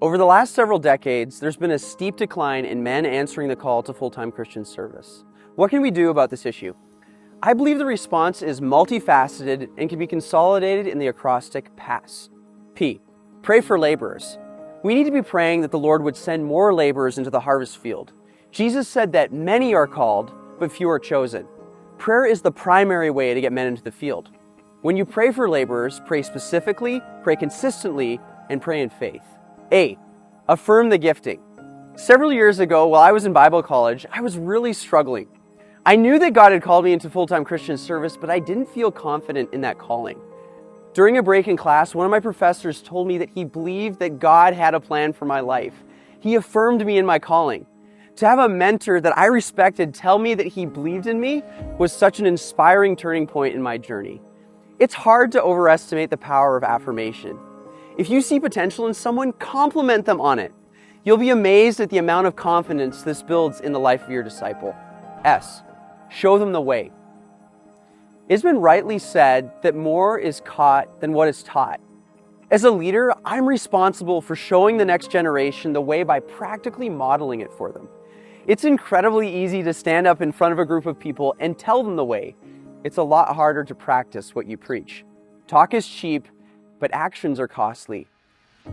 Over the last several decades, there's been a steep decline in men answering the call to full-time Christian service. What can we do about this issue? I believe the response is multifaceted and can be consolidated in the acrostic PASS. P. Pray for laborers. We need to be praying that the Lord would send more laborers into the harvest field. Jesus said that many are called, but few are chosen. Prayer is the primary way to get men into the field. When you pray for laborers, pray specifically, pray consistently, and pray in faith. A. Affirm the gifting. Several years ago, while I was in Bible college, I was really struggling. I knew that God had called me into full-time Christian service, but I didn't feel confident in that calling. During a break in class, one of my professors told me that he believed that God had a plan for my life. He affirmed me in my calling. To have a mentor that I respected tell me that he believed in me was such an inspiring turning point in my journey. It's hard to overestimate the power of affirmation. If you see potential in someone, compliment them on it. You'll be amazed at the amount of confidence this builds in the life of your disciple. S. Show them the way. It's been rightly said that more is caught than what is taught. As a leader, I'm responsible for showing the next generation the way by practically modeling it for them. It's incredibly easy to stand up in front of a group of people and tell them the way. It's a lot harder to practice what you preach. Talk is cheap, but actions are costly.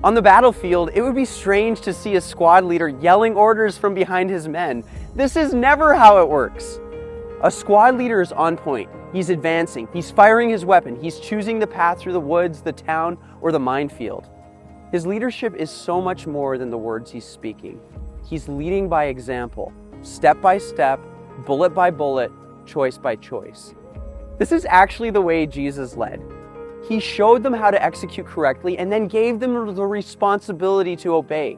On the battlefield, it would be strange to see a squad leader yelling orders from behind his men. This is never how it works. A squad leader is on point. He's advancing. He's firing his weapon. He's choosing the path through the woods, the town, or the minefield. His leadership is so much more than the words he's speaking. He's leading by example, step by step, bullet by bullet, choice by choice. This is actually the way Jesus led. He showed them how to execute correctly and then gave them the responsibility to obey.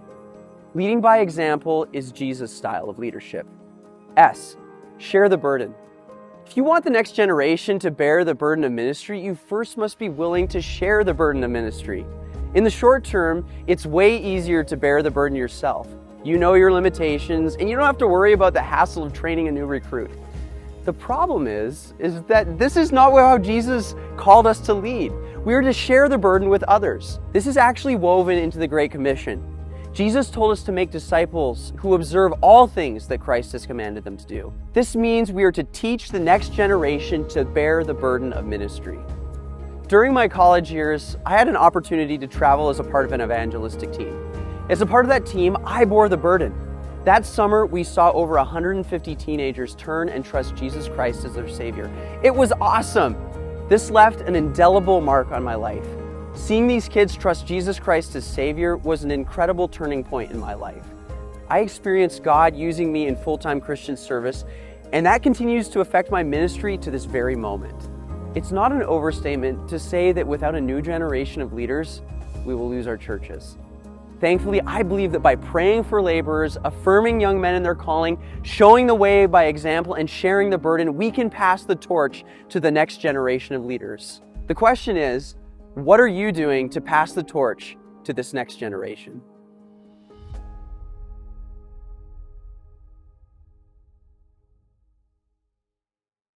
Leading by example is Jesus' style of leadership. S. Share the burden. If you want the next generation to bear the burden of ministry, you first must be willing to share the burden of ministry. In the short term, it's way easier to bear the burden yourself. You know your limitations, and you don't have to worry about the hassle of training a new recruit. The problem is that this is not how Jesus called us to lead. We are to share the burden with others. This is actually woven into the Great Commission. Jesus told us to make disciples who observe all things that Christ has commanded them to do. This means we are to teach the next generation to bear the burden of ministry. During my college years, I had an opportunity to travel as a part of an evangelistic team. As a part of that team, I bore the burden. That summer, we saw over 150 teenagers turn and trust Jesus Christ as their Savior. It was awesome. This left an indelible mark on my life. Seeing these kids trust Jesus Christ as Savior was an incredible turning point in my life. I experienced God using me in full-time Christian service, and that continues to affect my ministry to this very moment. It's not an overstatement to say that without a new generation of leaders, we will lose our churches. Thankfully, I believe that by praying for laborers, affirming young men in their calling, showing the way by example, and sharing the burden, we can pass the torch to the next generation of leaders. The question is, what are you doing to pass the torch to this next generation?